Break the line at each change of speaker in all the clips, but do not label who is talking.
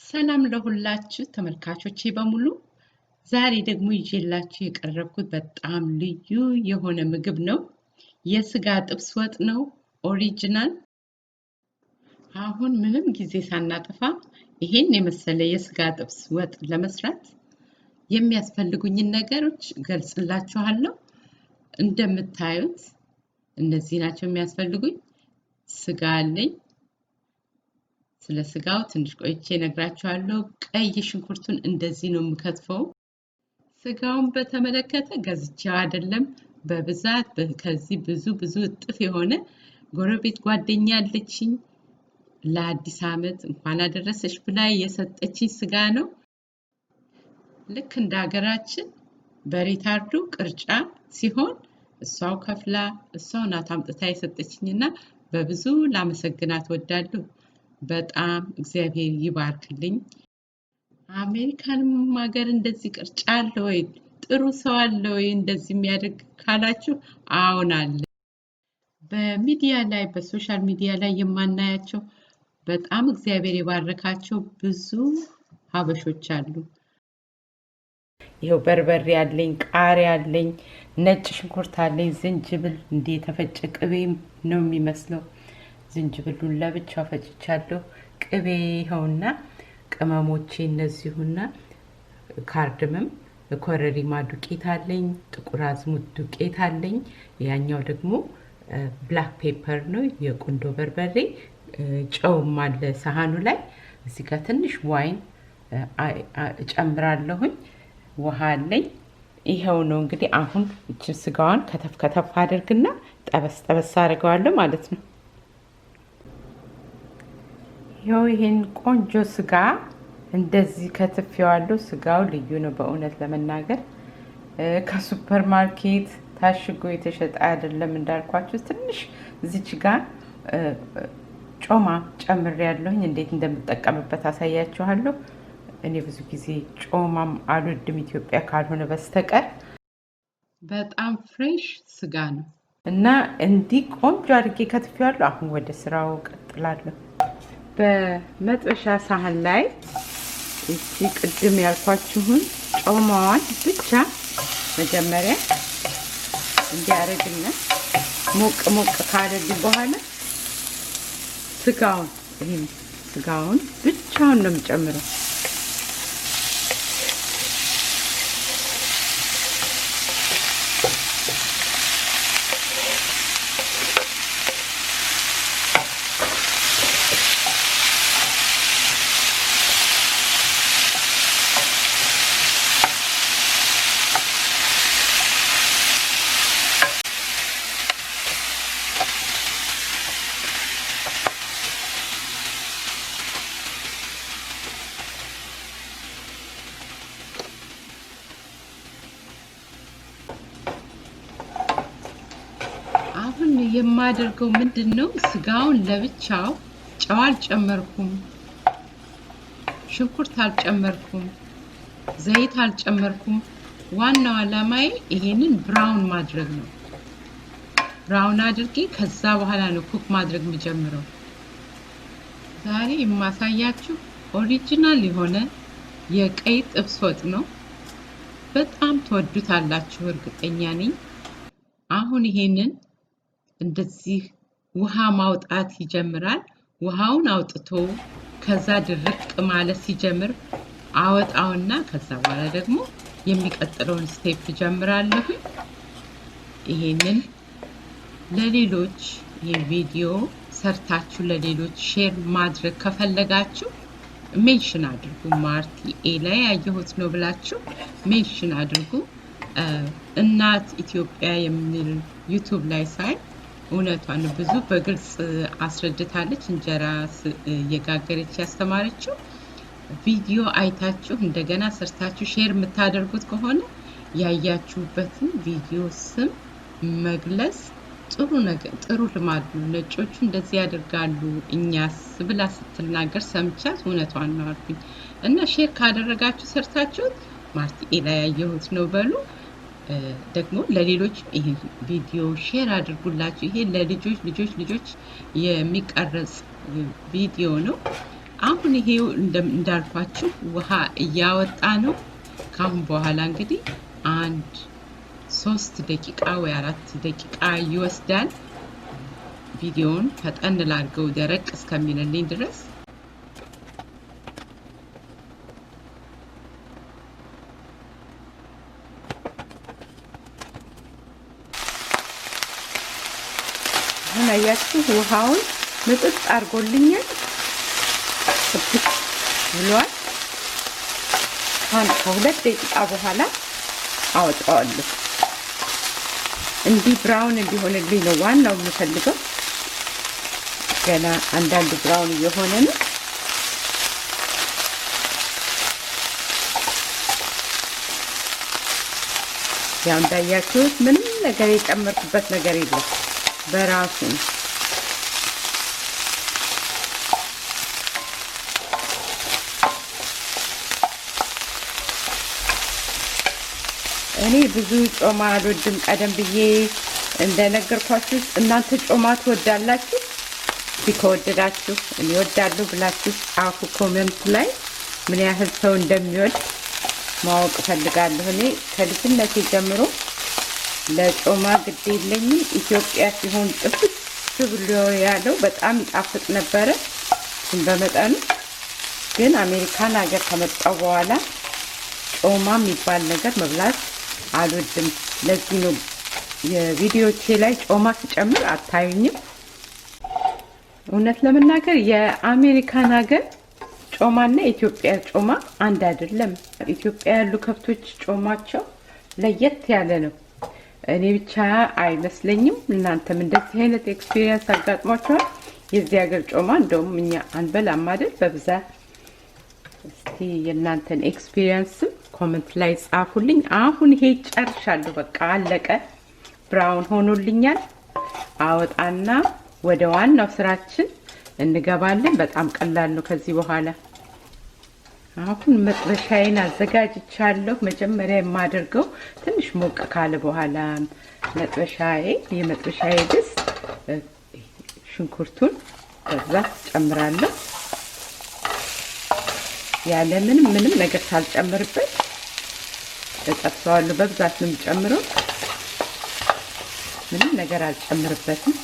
ሰላም ለሁላችሁ ተመልካቾቼ በሙሉ ዛሬ ደግሞ ይዤላችሁ የቀረብኩት በጣም ልዩ የሆነ ምግብ ነው የስጋ ጥብስ ወጥ ነው ኦሪጅናል አሁን ምንም ጊዜ ሳናጠፋ ይሄን የመሰለ የስጋ ጥብስ ወጥ ለመስራት የሚያስፈልጉኝ ነገሮች ገልጽላችኋለሁ እንደምታዩት እነዚህ ናቸው የሚያስፈልጉኝ ስጋ አለኝ ስለ ስጋው ትንሽ ቆይቼ ነግራችኋለሁ ቀይ ሽንኩርቱን እንደዚህ ነው የምከትፈው ስጋውን በተመለከተ ገዝቼው አይደለም በብዛት ከዚህ ብዙ እጥፍ የሆነ ጎረቤት ጓደኛ አለችኝ ለአዲስ ዓመት እንኳን አደረሰሽ ብላ የሰጠችኝ ስጋ ነው ልክ እንደ ሀገራችን በሪታርዶ ቅርጫ ሲሆን እሷው ከፍላ እሷው ናት አምጥታ የሰጠችኝና በብዙ ላመሰግናት ወዳለሁ በጣም እግዚአብሔር ይባርክልኝ አሜሪካንም ሀገር እንደዚህ ቅርጫ አለ ወይ ጥሩ ሰው አለ ወይ እንደዚህ የሚያደርግ ካላችሁ አሁን አለ በሚዲያ ላይ በሶሻል ሚዲያ ላይ የማናያቸው በጣም እግዚአብሔር ይባርካቸው ብዙ ሀበሾች አሉ ይሄው በርበሬ ያለኝ ቃሪያ ያለኝ ነጭ ሽንኩርት አለኝ ዝንጅብል እንደ ተፈጨ ቅቤ ነው የሚመስለው ዝንጅብሉን ለብቻው ፈጭቻለሁ ቅቤ ይኸውና ቅመሞቼ እነዚሁና ካርድመም ኮረሪማ ዱቄት አለኝ ጥቁር አዝሙድ ዱቄት አለኝ ያኛው ደግሞ ብላክ ፔፐር ነው የቁንዶ በርበሬ ጨውም አለ ሳህኑ ላይ እዚህ ጋር ትንሽ ዋይን ጨምራለሁኝ ውሃ አለኝ ይሄው ነው እንግዲህ አሁን እቺ ስጋዋን ከተፍ አድርግና ጠበስ አድርገዋለሁ ማለት ነው ይሄው ይሄን ቆንጆ ስጋ እንደዚህ ከተፈያለሁ ስጋው ልዩ ነው በእውነት ለመናገር ከሱፐር ማርኬት ታሽጎ የተሸጠ አይደለም እንዳልኳችሁ ትንሽ እዚች ጋር ጮማ ጨምሬያለሁኝ እንዴት እንደምጠቀምበት አሳያችኋለሁ እኔ ብዙ ጊዜ ጮማም አልወድም ኢትዮጵያ ካልሆነ በስተቀር በጣም ፍሬሽ ስጋ ነው እና እንዲህ ቆንጆ አድርጌ ከተፈያለሁ አሁን ወደ ስራው ቀጥላለሁ በመጥበሻ ሳህን ላይ እቺ ቅድም ያልኳችሁን ጮማዋን ብቻ መጀመሪያ እንዲያረግና ሞቅ ካደረግን በኋላ ስጋውን ብቻውን ነው የምጨምረው የማደርገው ምንድነው ስጋውን ለብቻው ጨው አልጨመርኩም ሽንኩርት አልጨመርኩም ዘይት አልጨመርኩም ዋናው ዓላማዬ ይሄንን ብራውን ማድረግ ነው ብራውን አድርጌ ከዛ በኋላ ነው ኩክ ማድረግ የምጀምረው ዛሬ የማሳያችሁ ኦሪጅናል የሆነ የቀይ ጥብስ ወጥ ነው በጣም ተወዱታላችሁ እርግጠኛ ነኝ አሁን ይሄንን እንደዚህ ውሃ ማውጣት ይጀምራል ውሃውን አውጥቶ ከዛ ድርቅ ማለት ሲጀምር አወጣውና ከዛ በኋላ ደግሞ የሚቀጥለውን ስቴፕ ጀምራለሁ ይሄንን ለሌሎች የቪዲዮ ሰርታችሁ ለሌሎች ሼር ማድረግ ከፈለጋችሁ ሜንሽን አድርጉ ማርቲ ኤ ላይ ያየሁት ነው ብላችሁ ሜንሽን አድርጉ እናት ኢትዮጵያ የሚል ዩቲዩብ ላይ ሳይ እውነቷን ብዙ በግልጽ አስረድታለች እንጀራ የጋገረች ያስተማረችው ቪዲዮ አይታችሁ እንደገና ሰርታችሁ ሼር የምታደርጉት ከሆነ ያያችሁበትን ቪዲዮ ስም መግለጽ ጥሩ ልማድ ነው ነጮቹ እንደዚህ ያደርጋሉ እኛስ ብላ ስትናገር ሰምቻት እውነቷን ነው አልኩኝ እና ሼር ካደረጋችሁ ሰርታችሁት ማርቲ ኤ ላይ ያየሁት ነው በሉ ደግሞ ለሌሎች ይሄ ቪዲዮ ሼር አድርጉላችሁ ይሄ ለልጆች የሚቀርጽ ቪዲዮ ነው አሁን ይሄው እንዳልኳችሁ ውሃ እያወጣ ነው ካሁን በኋላ እንግዲህ 3 ደቂቃ ወይ 4 ደቂቃ ይወስዳል ቪዲዮውን ፈጠን ላድርገው ደረቅ እስከሚልልኝ ድረስ አያችሁ ውሃውን ምጥጥ አድርጎልኛል ጥብስ ብሏል ከሁለት ደቂቃ በኋላ አወጣዋለሁ እንዲህ ብራውን እንዲሆንልኝ ነው ዋናው የምፈልገው ገና አንዳንድ ብራውን እየሆነ ነው ያው እንዳያችሁት ምንም ነገር የጨመርኩበት ነገር የለም በራሱ እኔ ብዙ ጮማ አልወድም ቀደም ብዬ እንደነገርኳችሁ እናንተ ጮማ ትወዳላችሁ ቢከወደዳችሁ እኔ ወዳለሁ ብላችሁ ጻፉ ኮሜንት ላይ ምን ያህል ሰው እንደሚወድ ማወቅ ፈልጋለሁ እኔ ከልጅነቴ ጀምሮ ለጮማ ግድ የለኝም ኢትዮጵያ ሲሆን ጥብስ ብሎ ያለው በጣም ይጣፍጥ ነበር በመጠኑ ግን አሜሪካን ሀገር ከመጣው በኋላ ጮማ የሚባል ነገር መብላት አልወድም ለዚህ ነው የቪዲዮቼ ላይ ጮማ ሲጨምር አታዩኝም እውነት ለመናገር የአሜሪካን ሀገር ጮማና ኢትዮጵያ ጮማ አንድ አይደለም ኢትዮጵያ ያሉ ከብቶች ጮማቸው ለየት ያለ ነው እኔ ብቻ አይመስለኝም እናንተም እንደዚህ አይነት ኤክስፒሪየንስ አጋጥሟችኋል የዚህ ሀገር ጮማ እንደውም እኛ አንበላም አይደል በብዛት እስቲ የእናንተን ኤክስፒሪየንስ ኮሜንት ላይ ጻፉልኝ አሁን ይሄ ጨርሻለሁ በቃ አለቀ ብራውን ሆኖልኛል አወጣና ወደ ዋናው ስራችን እንገባለን በጣም ቀላል ነው ከዚህ በኋላ አሁን መጥበሻዬን አዘጋጅቻለሁ መጀመሪያ የማደርገው ትንሽ ሞቅ ካለ በኋላ የመጥበሻዬ ድስት ሽንኩርቱን በዛት ጨምራለሁ ያለ ምንም ነገር ሳልጨምርበት እጠብሰዋለሁ በብዛት ነው የምጨምረው ምንም ነገር አልጨምርበትም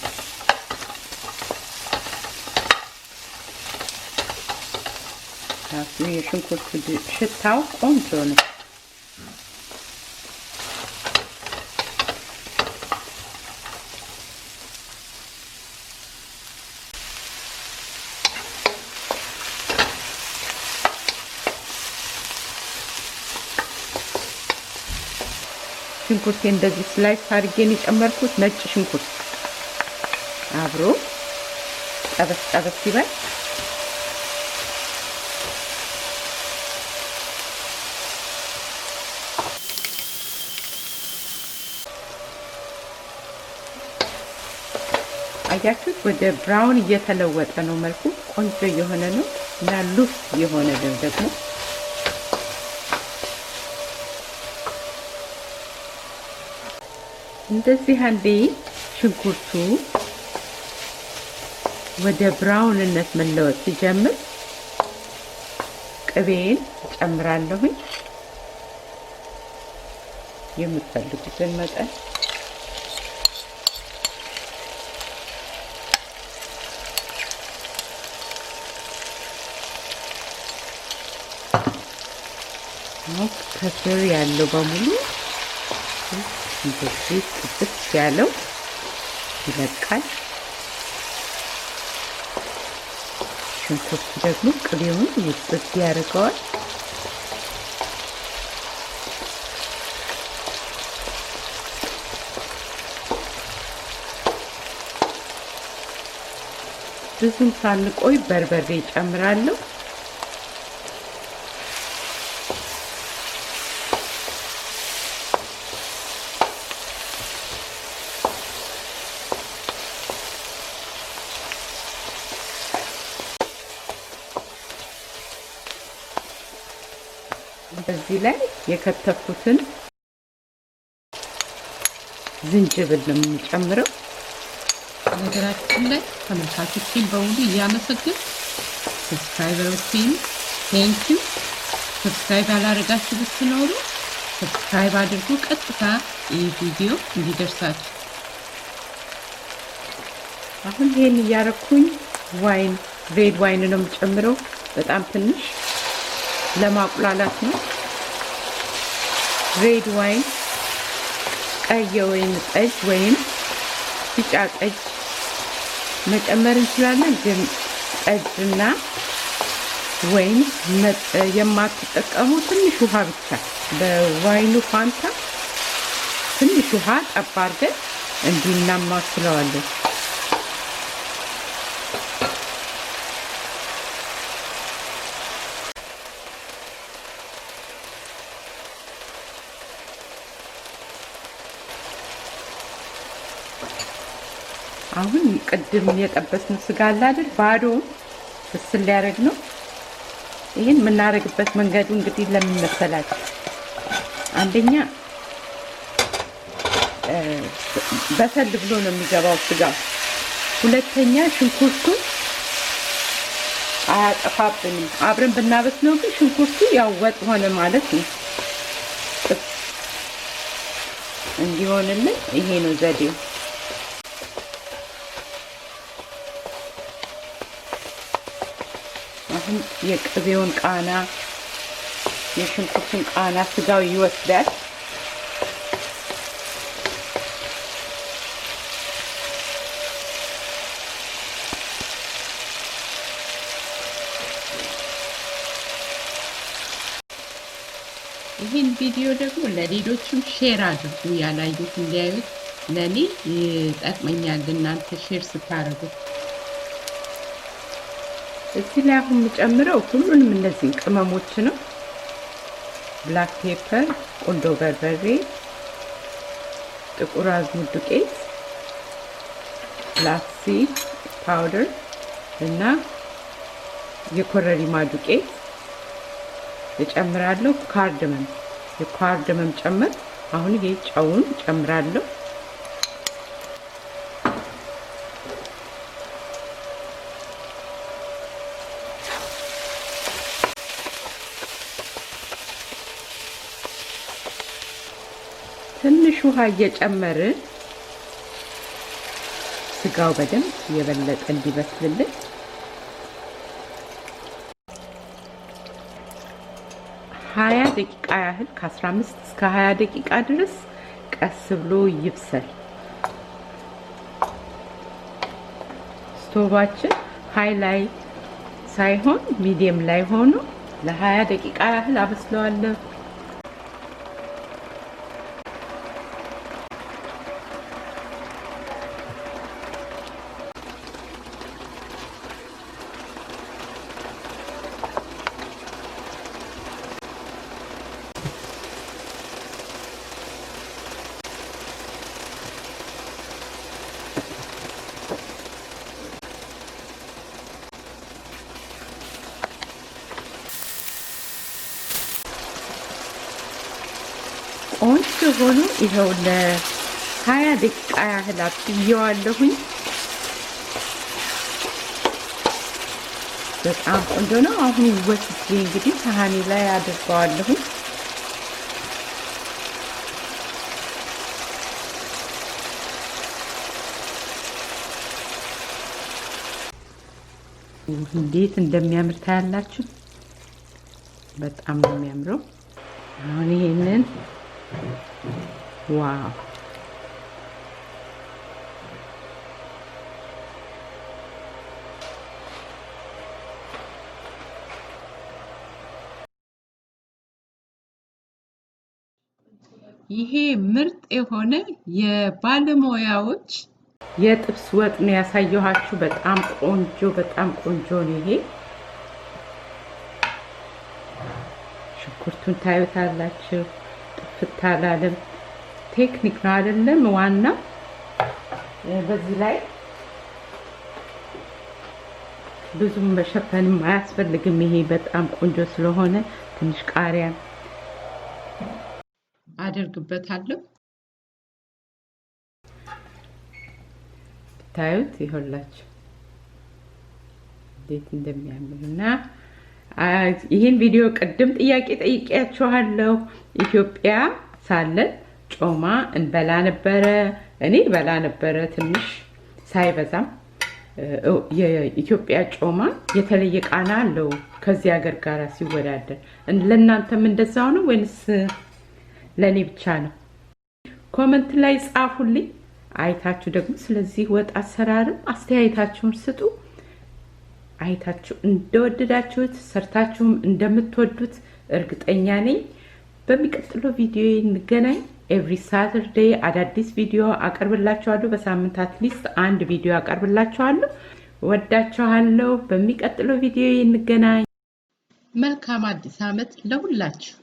የሽንኩርቱ ሽታው ቆንጆ ነው ሽንኩርቴ እንደዚህ ስላይስ አድርጌ የጨመርኩት ነጭ ሽንኩርት አብሮ ጠበስ ይበል አያችሁት ወደ ብራውን እየተለወጠ ነው መልኩ ቆንጆ የሆነ ነው እና ሉስ የሆነ ደግሞ እንደዚህ አንዴ ሽንኩርቱ ወደ ብራውንነት መለወጥ ሲጀምር ቅቤን ጨምራለሁ የምትፈልጉትን መጠን ከስር ያለው በሙሉ እንደዚህ ጥብስ ያለው ይለቃል ሽንኩርቱ ደግሞ ቅቤውን ውስጥ ያደርገዋል ብዙም ሳንቆይ በርበሬ ጨምራለሁ በዚህ ላይ የከተፍኩትን ዝንጅብል ነው የምጨምረው ነገራችን ላይ ተመልካቾችን በሙሉ እያመሰግን ሰብስክራይበሮቼን ቴንኪው። ሰብስክራይብ ያላደረጋችሁ ብትኖሩ ሰብስክራይብ አድርጉ፣ ቀጥታ ይህ ቪዲዮ እንዲደርሳችሁ። አሁን ይሄን እያረኩኝ ዋይን ሬድ ዋይን ነው የምጨምረው፣ በጣም ትንሽ ለማቁላላት ነው። ሬድ ዋይን ቀይ ወይን ጠጅ ወይም ቢጫ ጠጅ መጨመር እንችላለን። ግን ጠጅና ወይን የማትጠቀሙ ትንሽ ውሃ ብቻ በዋይኑ ፋንታ ትንሽ ውሃ ጠብ አድርገን እንዲናማስለዋለን። አሁን ቅድም የጠበስነው ስጋ አለ አይደል? ባዶ ፍስል ሊያደርግ ነው። ይሄን የምናደርግበት መንገዱ እንግዲህ ለምን መሰላችሁ? አንደኛ በሰል ብሎ ነው የሚገባው ስጋው። ሁለተኛ ሽንኩርቱ አያጠፋብንም። አብረን ብናበስለው ግን ሽንኩርቱ ያው ወጥ ሆነ ማለት ነው። እንዲሆንልን ይሄ ነው ዘዴው። አሁን የቅቤውን ቃና የሽንኩርቱን ቃና ስጋው ይወስዳል። ይህን ቪዲዮ ደግሞ ለሌሎችም ሼር አድርጉ፣ ያላዩት እንዲያዩት። ለኔ ይጠቅመኛል እናንተ ሼር ስታደርጉ። እዚህ ላይ አሁን የምጨምረው ሁሉንም እነዚህ ቅመሞች ነው። ብላክ ፔፐር፣ ቁንዶ በርበሬ፣ ጥቁር አዝሙድ ዱቄት፣ ብላክ ሲድ ፓውደር እና የኮረሪማ ዱቄት እጨምራለሁ። ካርደመም የካርደመም ጨምር። አሁን ይሄ ጨውን ጨምራለሁ። ትንሽ ውሃ እየጨመርን ስጋው በደንብ የበለጠ እንዲበስልልን 20 ደቂቃ ያህል ከ15 እስከ 20 ደቂቃ ድረስ ቀስ ብሎ ይብሰል። ስቶቫችን ሃይ ላይ ሳይሆን ሚዲየም ላይ ሆኖ ለ20 ደቂቃ ያህል አበስለዋለሁ። ቆንጆ ሆኖ ይሄው ለ20 ደቂቃ ያህል አብስዬዋለሁኝ። በጣም ቆንጆ ነው። አሁን ወስጄ እንግዲህ ሳህኔ ላይ አድርገዋለሁ። እንዴት እንደሚያምር ታያላችሁ። በጣም ነው የሚያምረው። አሁን ይሄንን ዋው ይሄ ምርጥ የሆነ የባለሞያዎች የጥብስ ወጥ ነው ያሳየኋችሁ። በጣም ቆንጆ ነው። ይሄ ሽንኩርቱን ታዩታላችሁ። ጥፍት አላለም። ቴክኒክ ነው አይደለም? ዋና በዚህ ላይ ብዙም መሸፈንም አያስፈልግም። ይሄ በጣም ቆንጆ ስለሆነ ትንሽ ቃሪያ አደርግበታለሁ። ታዩት ይኸውላችሁ እንዴት እንደሚያምርና ይሄን ቪዲዮ ቀደም ጥያቄ ጠይቄያችኋለሁ ኢትዮጵያ ሳለን ጮማ እንበላ ነበር እኔ በላ ነበር ትንሽ ሳይበዛም የኢትዮጵያ ጮማ የተለየ ቃና አለው ከዚህ ሀገር ጋር ሲወዳደር ለእናንተም እንደዛው ነው ወይስ ለኔ ብቻ ነው ኮሜንት ላይ ጻፉልኝ አይታችሁ ደግሞ ስለዚህ ወጥ አሰራር አስተያየታችሁን ስጡ አይታችሁ እንደወደዳችሁት ሰርታችሁም እንደምትወዱት እርግጠኛ ነኝ በሚቀጥለው ቪዲዮ እንገናኝ every Saturday አዳዲስ ቪዲዮ አቀርብላችኋለሁ በሳምንት አትሊስት አንድ ቪዲዮ አቀርብላችኋለሁ ወዳችኋለሁ በሚቀጥለው ቪዲዮ እንገናኝ መልካም አዲስ አመት ለሁላችሁ